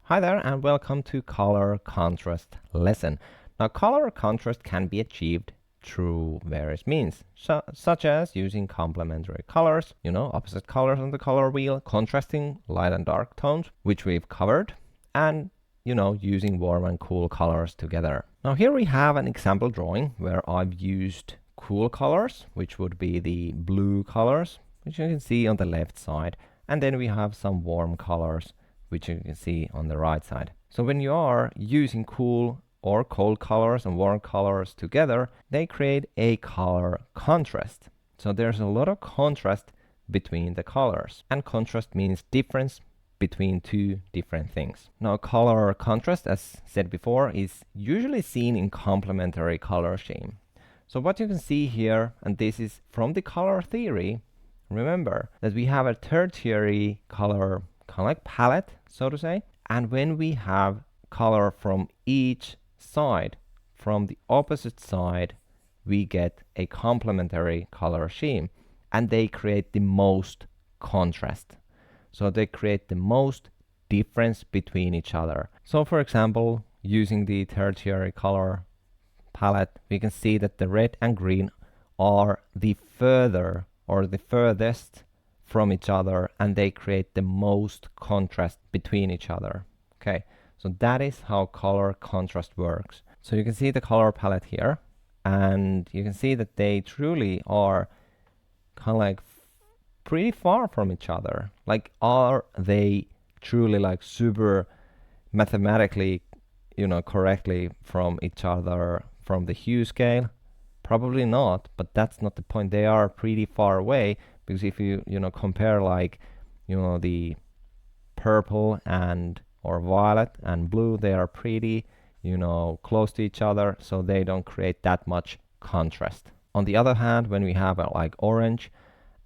Hi there and welcome to color contrast lesson. Now color contrast can be achieved through various means, such as using complementary colors, opposite colors on the color wheel, contrasting light and dark tones, which we've covered, and using warm and cool colors together. Now here we have an example drawing where I've used cool colors, which would be the blue colors, which you can see on the left side, and then we have some warm colors, which you can see on the right side. So when you are using cool or cold colors and warm colors together, they create a color contrast. So there's a lot of contrast between the colors, and contrast means difference between two different things. Now color contrast, as said before, is usually seen in complementary color scheme. So what you can see here, and this is from the color theory, remember that we have a tertiary color kind of like palette, so to say, and when we have color from each side, from the opposite side, we get a complementary color scheme, and they create the most contrast. So they create the most difference between each other. So for example, using the tertiary color palette, we can see that the red and green are the furthest from each other, and they create the most contrast between each other. Okay, so that is how color contrast works. So you can see the color palette here, and you can see that they truly are kind of like pretty far from each other. Like, are they truly like super mathematically, correctly from each other from the hue scale? Probably not, but that's not the point. They are pretty far away, because if you compare like the purple and or violet and blue, they are pretty close to each other, so they don't create that much contrast. On the other hand, when we have like orange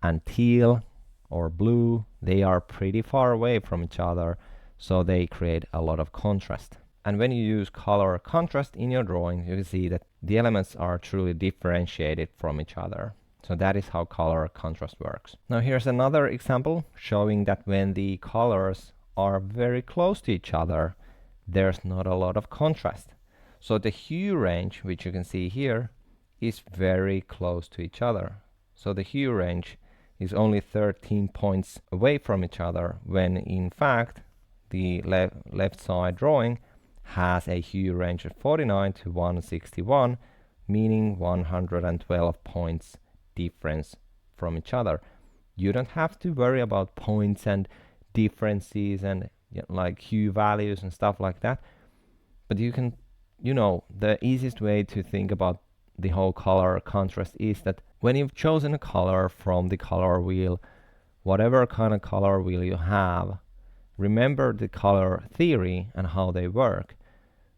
and teal or blue, they are pretty far away from each other, so they create a lot of contrast. And when you use color contrast in your drawing, you can see that the elements are truly differentiated from each other. So that is how color contrast works. Now here's another example showing that when the colors are very close to each other, there's not a lot of contrast. So the hue range, which you can see here, is very close to each other. So the hue range is only 13 points away from each other, when in fact the left side drawing has a hue range of 49 to 161, meaning 112 points difference from each other. You don't have to worry about points and differences and like hue values and stuff like that, but you can, the easiest way to think about the whole color contrast is that when you've chosen a color from the color wheel, whatever kind of color wheel you have, remember the color theory and how they work.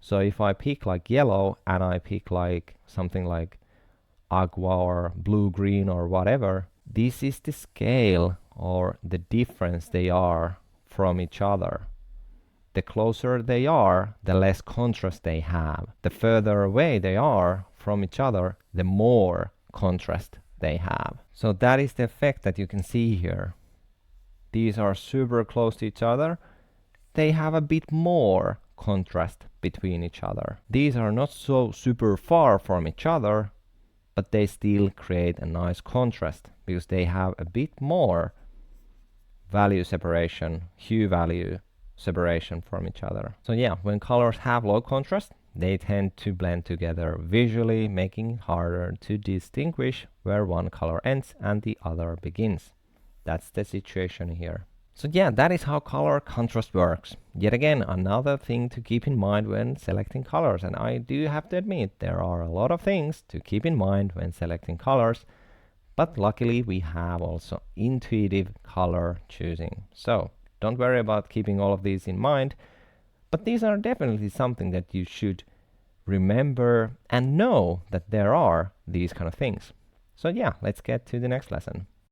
So if I pick like yellow and I pick like something like aqua or blue green or whatever, this is the scale or the difference they are from each other. The closer they are, the less contrast they have. The further away they are from each other, the more contrast they have. So that is the effect that you can see here. These are super close to each other. They have a bit more contrast between each other. These are not so super far from each other, but they still create a nice contrast because they have a bit more value separation, hue value separation from each other. So yeah, when colors have low contrast, they tend to blend together visually, making it harder to distinguish where one color ends and the other begins. That's the situation here. So yeah, that is how color contrast works. Yet again, another thing to keep in mind when selecting colors, and I do have to admit there are a lot of things to keep in mind when selecting colors, but luckily we have also intuitive color choosing. So don't worry about keeping all of these in mind, but these are definitely something that you should remember and know that there are these kind of things. So yeah, let's get to the next lesson.